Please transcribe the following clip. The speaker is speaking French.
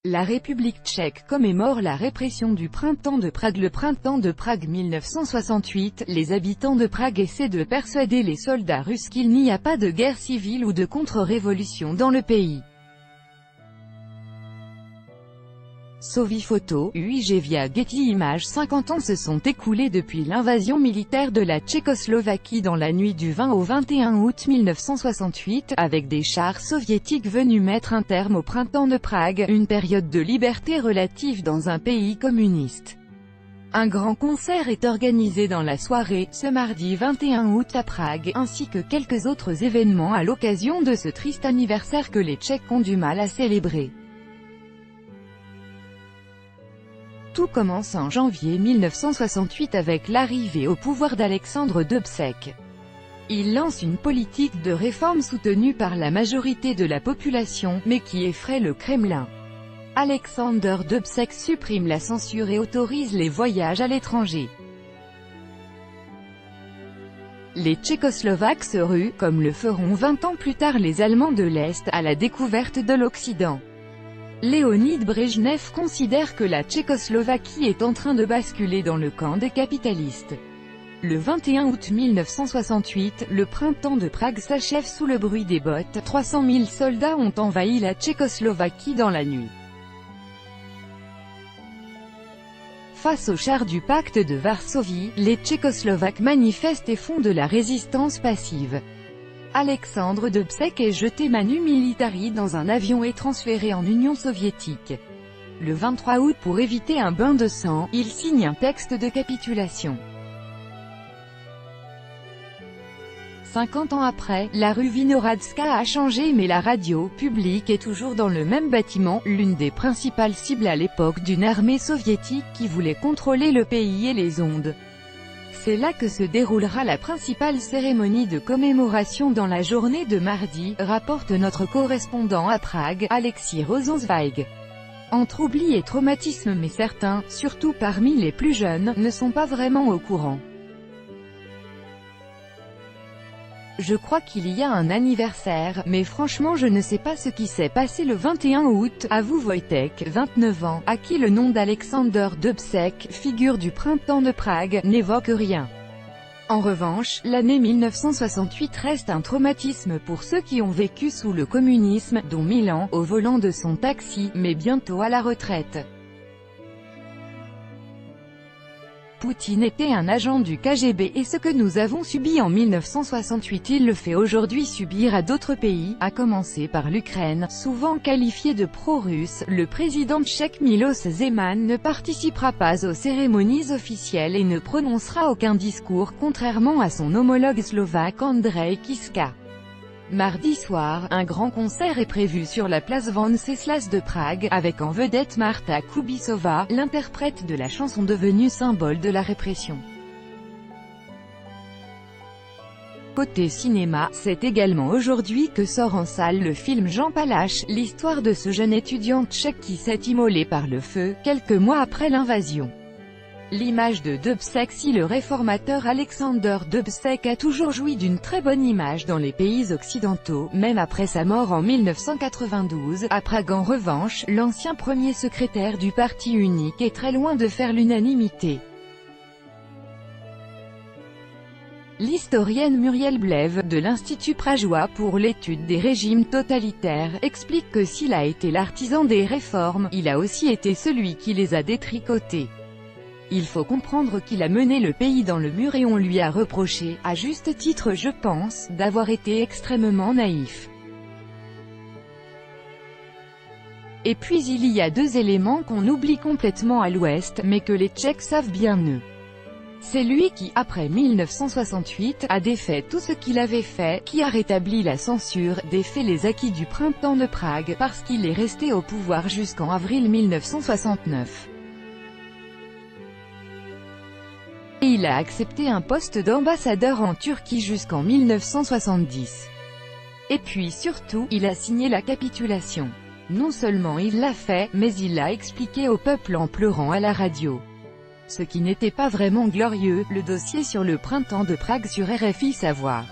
La République tchèque commémore la répression du printemps de Prague. Le printemps de Prague 1968, les habitants de Prague essaient de persuader les soldats russes qu'il n'y a pas de guerre civile ou de contre-révolution dans le pays. Sovi photo, UIGVia Getty Images. 50 ans se sont écoulés depuis l'invasion militaire de la Tchécoslovaquie dans la nuit du 20 au 21 août 1968, avec des chars soviétiques venus mettre un terme au printemps de Prague, une période de liberté relative dans un pays communiste. Un grand concert est organisé dans la soirée, ce mardi 21 août à Prague, ainsi que quelques autres événements à l'occasion de ce triste anniversaire que les Tchèques ont du mal à célébrer. Tout commence en janvier 1968 avec l'arrivée au pouvoir d'Alexandre Dubček. Il lance une politique de réforme soutenue par la majorité de la population, mais qui effraie le Kremlin. Alexander Dubček supprime la censure et autorise les voyages à l'étranger. Les Tchécoslovaques se ruent, comme le feront 20 ans plus tard les Allemands de l'Est, à la découverte de l'Occident. Léonid Brejnev considère que la Tchécoslovaquie est en train de basculer dans le camp des capitalistes. Le 21 août 1968, le printemps de Prague s'achève sous le bruit des bottes. 300 000 soldats ont envahi la Tchécoslovaquie dans la nuit. Face aux chars du pacte de Varsovie, les Tchécoslovaques manifestent et font de la résistance passive. Alexandre Dubček est jeté manu militari dans un avion et transféré en Union soviétique. Le 23 août, pour éviter un bain de sang, il signe un texte de capitulation. 50 ans après, la rue Vinohradska a changé mais la radio publique est toujours dans le même bâtiment, l'une des principales cibles à l'époque d'une armée soviétique qui voulait contrôler le pays et les ondes. C'est là que se déroulera la principale cérémonie de commémoration dans la journée de mardi, rapporte notre correspondant à Prague, Alexis Rosenzweig. Entre oubli et traumatisme, mais certains, surtout parmi les plus jeunes, ne sont pas vraiment au courant. Je crois qu'il y a un anniversaire, mais franchement je ne sais pas ce qui s'est passé le 21 août, avoue Wojtek, 29 ans, à qui le nom d'Alexander Dubček, figure du printemps de Prague, n'évoque rien. En revanche, l'année 1968 reste un traumatisme pour ceux qui ont vécu sous le communisme, dont Milan, au volant de son taxi, mais bientôt à la retraite. Poutine était un agent du KGB et ce que nous avons subi en 1968 il le fait aujourd'hui subir à d'autres pays, à commencer par l'Ukraine, souvent qualifié de pro-russe. Le président tchèque Miloš Zeman ne participera pas aux cérémonies officielles et ne prononcera aucun discours contrairement à son homologue slovaque Andrej Kiska. Mardi soir, un grand concert est prévu sur la place Venceslas de Prague, avec en vedette Marta Kubisová, l'interprète de la chanson devenue symbole de la répression. Côté cinéma, c'est également aujourd'hui que sort en salle le film Jean Palach, l'histoire de ce jeune étudiant tchèque qui s'est immolé par le feu, quelques mois après l'invasion. L'image de Dubček. Si le réformateur Alexander Dubček a toujours joui d'une très bonne image dans les pays occidentaux, même après sa mort en 1992, à Prague en revanche, l'ancien premier secrétaire du parti unique est très loin de faire l'unanimité. L'historienne Muriel Blev, de l'Institut prageois pour l'étude des régimes totalitaires, explique que s'il a été l'artisan des réformes, il a aussi été celui qui les a détricotées. Il faut comprendre qu'il a mené le pays dans le mur et on lui a reproché, à juste titre je pense, d'avoir été extrêmement naïf. Et puis il y a deux éléments qu'on oublie complètement à l'Ouest, mais que les Tchèques savent bien eux. C'est lui qui, après 1968, a défait tout ce qu'il avait fait, qui a rétabli la censure, défait les acquis du printemps de Prague, parce qu'il est resté au pouvoir jusqu'en avril 1969. Et il a accepté un poste d'ambassadeur en Turquie jusqu'en 1970. Et puis surtout, il a signé la capitulation. Non seulement il l'a fait, mais il l'a expliqué au peuple en pleurant à la radio. Ce qui n'était pas vraiment glorieux, le dossier sur le printemps de Prague sur RFI Savoir.